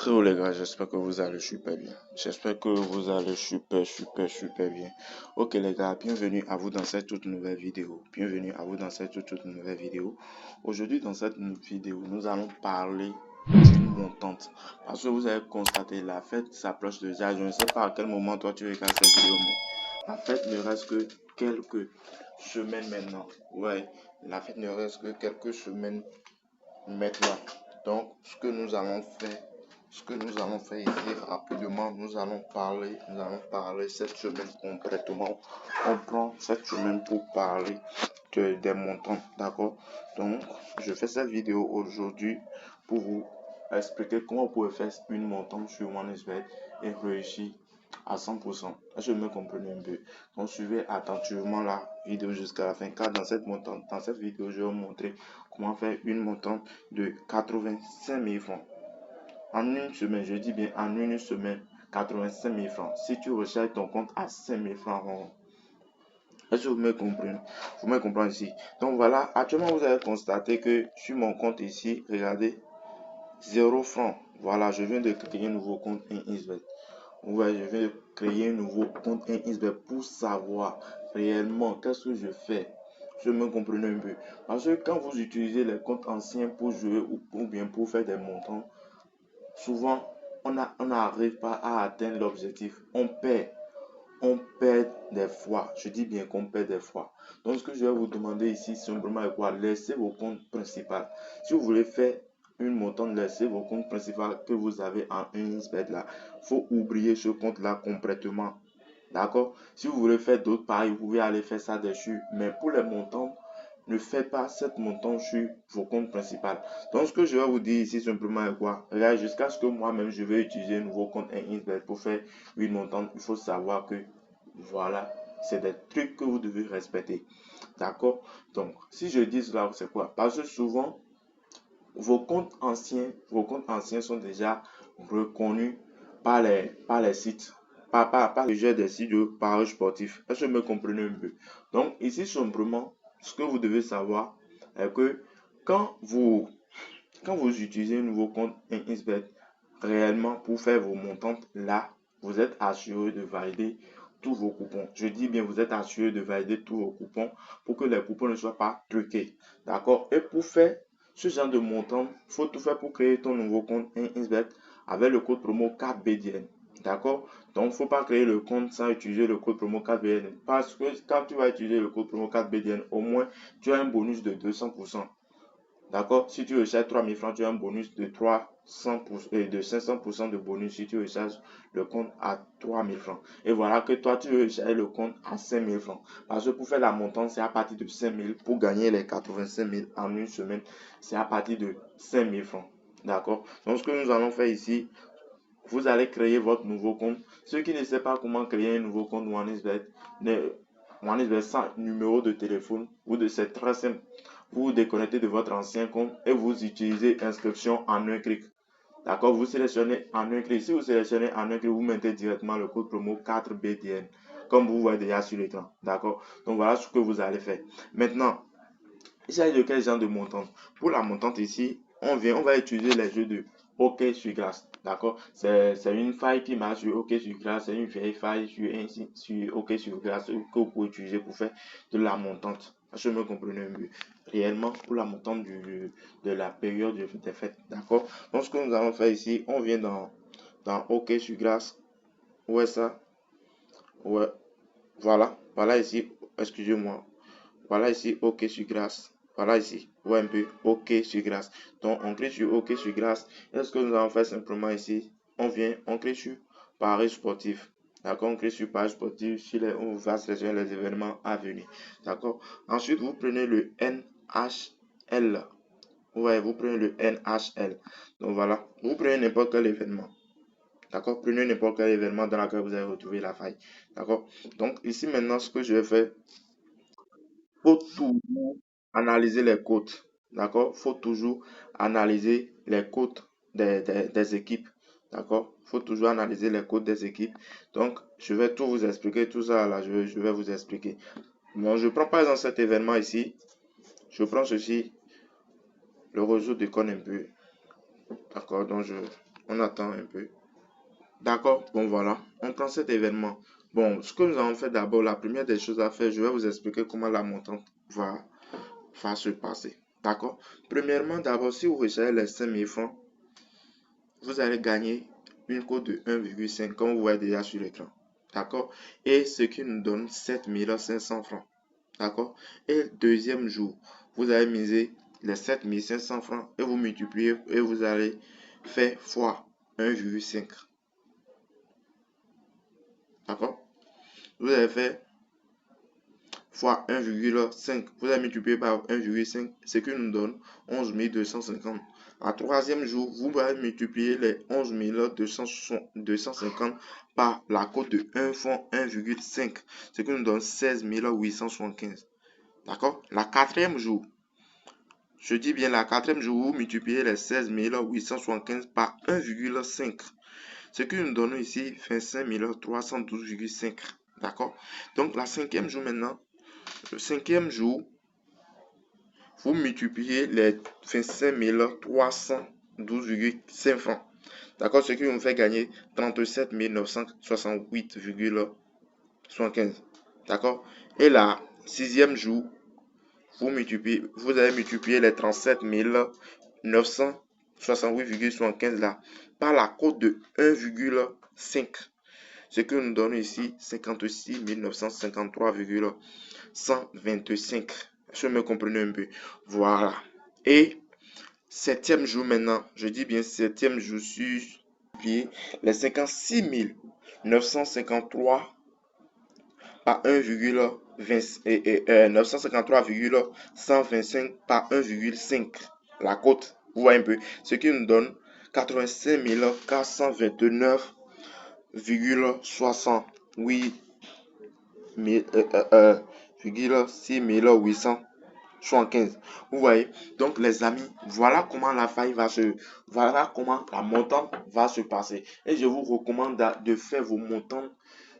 Hello les gars, j'espère que vous allez super bien. J'espère que vous allez super bien. Ok les gars, bienvenue à vous dans cette toute nouvelle vidéo. Bienvenue à vous dans cette toute nouvelle vidéo. Aujourd'hui dans cette vidéo, nous allons parler d'une montante. Parce que vous avez constaté, la fête s'approche déjà. Je ne sais pas à quel moment toi tu regardes cette vidéo, mais la fête ne reste que quelques semaines maintenant. Ouais, la fête ne reste que quelques semaines maintenant. Donc, ce que nous allons faire ici rapidement, nous allons parler cette semaine concrètement. On prend cette semaine pour parler des montants, d'accord? Donc, je fais cette vidéo aujourd'hui pour vous expliquer comment vous pouvez faire une montante sur OneXBet et réussir à 100%. Je me comprenez un peu. Donc, suivez attentivement la vidéo jusqu'à la fin, car dans cette vidéo, je vais vous montrer comment faire une montante de 85 000 francs. En une semaine, je dis bien en une semaine, 85 000 francs. Si tu recharges ton compte à 5 000 francs, est-ce que vous me comprenez? Vous me comprenez ici. Donc voilà, actuellement vous avez constaté que sur mon compte ici, regardez, 0 francs. Voilà, je viens de créer un nouveau compte InXBet. Ouais, je viens de créer un nouveau compte InXBet pour savoir réellement qu'est-ce que je fais. Je me comprenez un peu. Parce que quand vous utilisez les comptes anciens pour jouer ou bien pour faire des montants, souvent on n'arrive pas à atteindre l'objectif. On perd des fois. Je dis bien qu'on perd des fois. Donc ce que je vais vous demander ici simplement est quoi? Laissez vos comptes principaux. Si vous voulez faire une montante, laissez vos comptes principaux que vous avez en InXBet là. Il faut oublier ce compte là complètement. D'accord? Si vous voulez faire d'autres pareils, vous pouvez aller faire ça dessus. Mais pour les montants, ne faites pas cette montante sur vos comptes principaux. Donc, ce que je vais vous dire ici simplement est quoi? Là, jusqu'à ce que moi-même je vais utiliser un nouveau compte InXBet pour faire une montante, il faut savoir que voilà, c'est des trucs que vous devez respecter. D'accord? Donc, si je dis cela, c'est quoi? Parce que souvent, vos comptes anciens sont déjà reconnus par les sites, par les jeux des sites de paris sportifs. Est-ce que vous me comprenez un peu? Donc, ici, simplement, ce que vous devez savoir est que quand vous, quand vous utilisez un nouveau compte InXBet réellement pour faire vos montantes, là, vous êtes assuré de valider tous vos coupons. Je dis bien, vous êtes assuré de valider tous vos coupons pour que les coupons ne soient pas truqués. D'accord? Et pour faire ce genre de montant, il faut tout faire pour créer ton nouveau compte InXBet avec le code promo 4BDN. D'accord? Donc, il ne faut pas créer le compte sans utiliser le code promo 4BDN. Parce que quand tu vas utiliser le code promo 4BDN, au moins, tu as un bonus de 200%. D'accord? Si tu recharges 3 000 francs, tu as un bonus de 300% et de 500% de bonus si tu recharges le compte à 3 000 francs. Et voilà que toi, tu recharges le compte à 5 000 francs. Parce que pour faire la montante, c'est à partir de 5 000. Pour gagner les 85 000 en une semaine, c'est à partir de 5 000 francs. D'accord? Donc, ce que nous allons faire ici, vous allez créer votre nouveau compte. Ceux qui ne savent pas comment créer un nouveau compte OneXBet sans numéro de téléphone ou de c'est très simple. Vous vous déconnectez de votre ancien compte et vous utilisez inscription en un clic. D'accord? Vous sélectionnez en un clic. Si vous sélectionnez en un clic, vous mettez directement le code promo 4BDN. Comme vous voyez déjà sur l'écran. D'accord? Donc voilà ce que vous allez faire. Maintenant, il s'agit de quel genre de montante? Pour la montante ici, on va utiliser les jeux de hockey sur glace. D'accord? C'est une faille qui marche sur hockey sur glace. C'est une vieille faille sur hockey sur glace que vous pouvez utiliser pour faire de la montante. Je me comprenez un peu. Réellement, pour la montante de la période des fêtes. D'accord? Donc, ce que nous allons faire ici, on vient dans hockey sur glace. Où est ça? Ouais. Voilà. Voilà ici. Excusez-moi. Voilà ici, OK sur glace. Voilà ici, voyez un peu, OK sur glace. Donc, on clique sur OK sur glace. Et ce que nous allons faire simplement ici, on clique sur Paris sportif. D'accord, on clique sur Paris sportif, on va sélectionner les événements à venir. D'accord. Ensuite, vous prenez le NHL. Ouais, vous prenez le NHL. Donc voilà, vous prenez n'importe quel événement. D'accord, prenez n'importe quel événement dans lequel vous allez retrouver la faille. D'accord. Donc ici maintenant, ce que je vais faire, faut toujours analyser les cotes. D'accord? Faut toujours analyser les cotes des équipes. D'accord? Faut toujours analyser les cotes des équipes. Donc, je vais tout vous expliquer. Tout ça, là, je vais vous expliquer. Bon, je prends par exemple cet événement ici. Je prends ceci. Le réseau déconne un peu. D'accord? Donc, On attend un peu. D'accord, bon voilà, on prend cet événement. Bon, ce que nous allons faire d'abord, la première des choses à faire, je vais vous expliquer comment la montante va se passer. D'accord? Premièrement, d'abord, si vous recherchez les 5000 francs, vous allez gagner une cote de 1,5 comme vous voyez déjà sur l'écran. D'accord? Et ce qui nous donne 7500 francs. D'accord? Et le deuxième jour, vous allez miser les 7500 francs et vous multipliez et vous allez faire fois 1,5. D'accord? Vous avez fait fois 1,5. Vous avez multiplié par 1,5, ce qui nous donne 11 250. À troisième jour, vous allez multiplier les 11 250 par la cote de 1 fois 1,5, ce qui nous donne 16 875. D'accord? La quatrième jour, je dis bien la quatrième jour, vous multipliez les 16 875 par 1,5, ce qui nous donne ici 25 312,5. D'accord? Donc, la cinquième jour maintenant, le cinquième jour, vous multipliez les 25 312,5 francs. D'accord? Ce qui vous fait gagner 37 968,75. D'accord? Et la sixième jour, vous allez multiplier les 37 968,75 là par la cote de 1,5. Ce que nous donne ici 56 953,125. Je me comprenez un peu. Voilà. Et septième jour maintenant, je dis bien septième jour sur les 56 953 par 953,125 par 1,5. La cote, vous voyez un peu. Ce qui nous donne 85 429,68 6875. Vous voyez, donc les amis, voilà comment voilà comment la montante va se passer. Et je vous recommande de faire vos montantes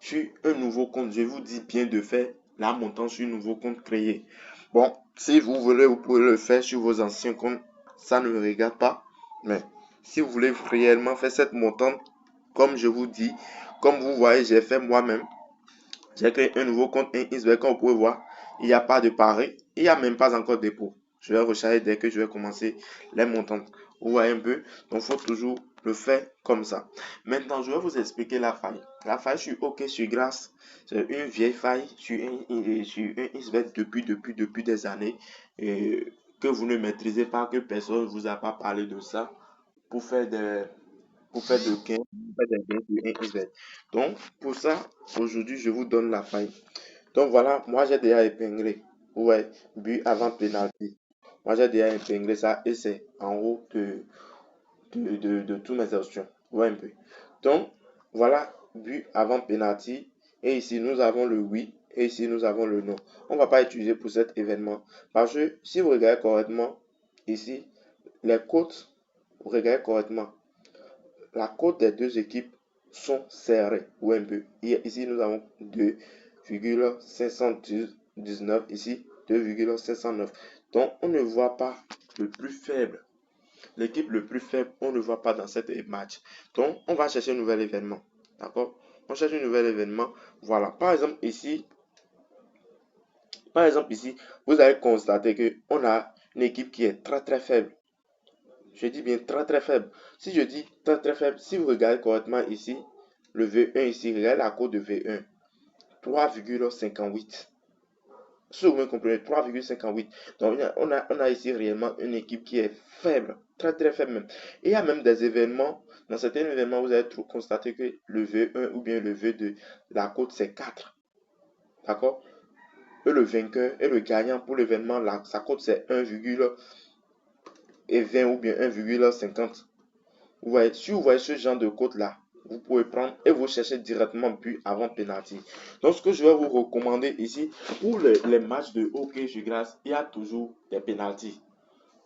sur un nouveau compte. Je vous dis bien de faire la montante sur un nouveau compte créé. Bon, si vous voulez, vous pouvez le faire sur vos anciens comptes. Ça ne me regarde pas. Mais si vous voulez réellement faire cette montante, comme je vous dis, comme vous voyez, j'ai fait moi-même. J'ai créé un nouveau compte Insbet. Comme vous pouvez voir, il n'y a pas de pari. Il n'y a même pas encore de dépôt. Je vais recharger dès que je vais commencer les montants. Vous voyez un peu? Donc, il faut toujours le faire comme ça. Maintenant, je vais vous expliquer la faille. La faille sur OK sur Grâce, c'est une vieille faille sur un Insbet depuis des années que vous ne maîtrisez pas, que personne ne vous a pas parlé de ça pour faire des gains, sur un Insbet. Donc, pour ça, aujourd'hui, je vous donne la faille. Donc voilà, moi j'ai déjà épinglé. Ouais, but avant penalty. Moi j'ai déjà épinglé ça et c'est en haut de tous mes options. Ouais un peu. Donc voilà, but avant penalty. Et ici nous avons le oui et ici nous avons le non. On ne va pas utiliser pour cet événement. Parce que si vous regardez correctement, ici, les cotes, vous regardez correctement, la cote des deux équipes sont serrées. Ou un peu. Ici nous avons 2,519, ici 2,509. Donc on ne voit pas le plus faible. L'équipe le plus faible, on ne voit pas dans cet match. Donc on va chercher un nouvel événement. D'accord? On cherche un nouvel événement. Voilà. Par exemple ici, vous allez constater qu'on a une équipe qui est très très faible. Je dis bien très très faible. Si je dis très très faible, si vous regardez correctement ici, le V1 ici, regardez la cote de V1. 3,58. Si vous me comprenez, 3,58. Donc, on a ici réellement une équipe qui est faible, très très faible même. Et il y a même des événements, dans certains événements, vous allez constater que le V1 ou bien le V2, la cote c'est 4. D'accord? Et le vainqueur et le gagnant pour l'événement, sa cote c'est 1,20 ou bien 1,50. Vous voyez, si vous voyez ce genre de cote là, vous pouvez prendre et vous cherchez directement but avant penalty. Donc, ce que je vais vous recommander ici, pour les matchs de hockey sur glace, il y a toujours des penalties.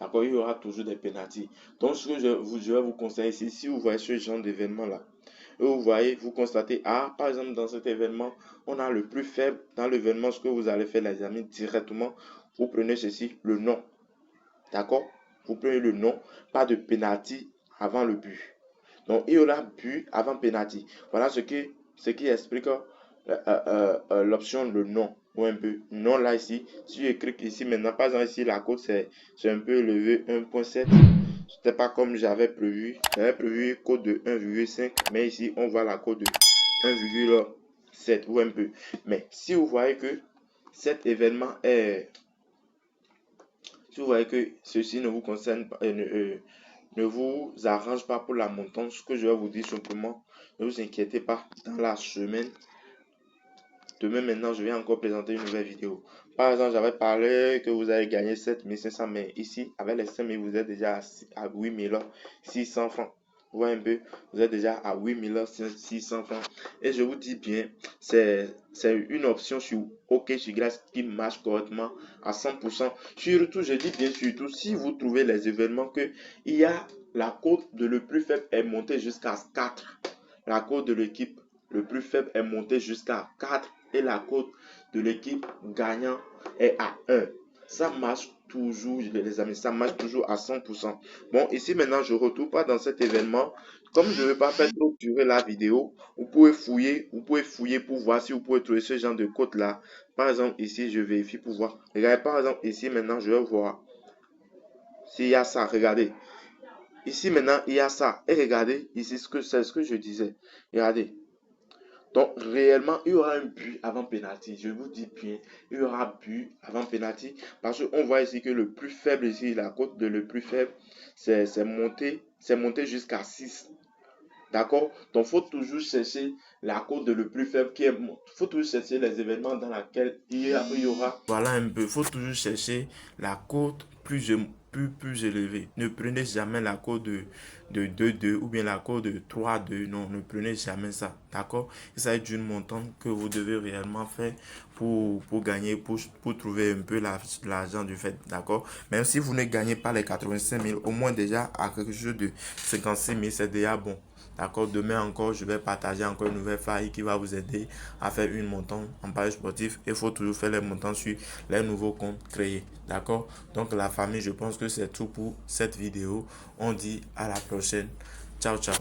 D'accord, il y aura toujours des penalties. Donc, ce que je vais vous conseiller ici, si vous voyez ce genre d'événement là, et vous voyez, vous constatez, par exemple, dans cet événement, on a le plus faible. Dans l'événement, ce que vous allez faire, les amis, directement, vous prenez ceci, le nom. D'accord? Vous prenez le nom, pas de penalty avant le but. Donc, il y aura but avant penalty. Voilà ce qui explique l'option le nom. Ou un peu. Non, là, ici, si je clique ici, maintenant, par exemple, ici, la cote, c'est un peu élevé, 1.7. C'était pas comme j'avais prévu. J'avais prévu cote de 1,5, mais ici, on voit la cote de 1,7 ou un peu. Mais si vous voyez que cet événement est... Si vous voyez que ceci ne vous concerne pas, ne vous arrange pas pour la montante, ce que je vais vous dire simplement, ne vous inquiétez pas, dans la semaine, demain maintenant, je vais encore présenter une nouvelle vidéo. Par exemple, j'avais parlé que vous allez gagner 7500, mais ici, avec les 5000, vous êtes déjà à 8600 francs. Vous voyez un peu, vous êtes déjà à 8600 francs. Et je vous dis bien, c'est une option sur OK sur Glace qui marche correctement à 100%. Surtout, je dis bien surtout, si vous trouvez les événements que il y a la cote de le plus faible est montée jusqu'à 4. La cote de l'équipe le plus faible est montée jusqu'à 4 et la cote de l'équipe gagnant est à 1. Ça marche toujours, les amis, ça marche toujours à 100%. Bon, ici maintenant, je ne retrouve pas dans cet événement. Comme je ne veux pas faire trop durer la vidéo, vous pouvez fouiller pour voir si vous pouvez trouver ce genre de cote là. Par exemple, ici, je vérifie pour voir. Regardez, par exemple, ici maintenant, je vais voir s'il y a ça. Regardez. Ici maintenant, il y a ça. Et regardez, ici, c'est ce que je disais. Regardez. Donc, réellement, il y aura un but avant penalty. Je vous dis bien, il y aura but avant penalty. Parce qu'on voit ici que le plus faible ici, la cote de le plus faible, c'est monté jusqu'à 6. D'accord? Donc, il faut toujours chercher la cote de le plus faible qui est. Il faut toujours chercher les événements dans lesquels il y aura. Voilà un peu. Il faut toujours chercher la cote plus élevée. Ne prenez jamais la cote de 2,2 ou bien la cote de 3,2. Non, ne prenez jamais ça. D'accord? Il s'agit d'une montante que vous devez réellement faire pour gagner, pour trouver un peu l'argent du fait. D'accord? Même si vous ne gagnez pas les 85 000, au moins déjà à quelque chose de 56 000, c'est déjà bon. D'accord, demain encore, je vais partager encore une nouvelle faille qui va vous aider à faire une montante en pari sportif. Il faut toujours faire les montants sur les nouveaux comptes créés. D'accord, donc la famille, je pense que c'est tout pour cette vidéo. On dit à la prochaine. Ciao, ciao.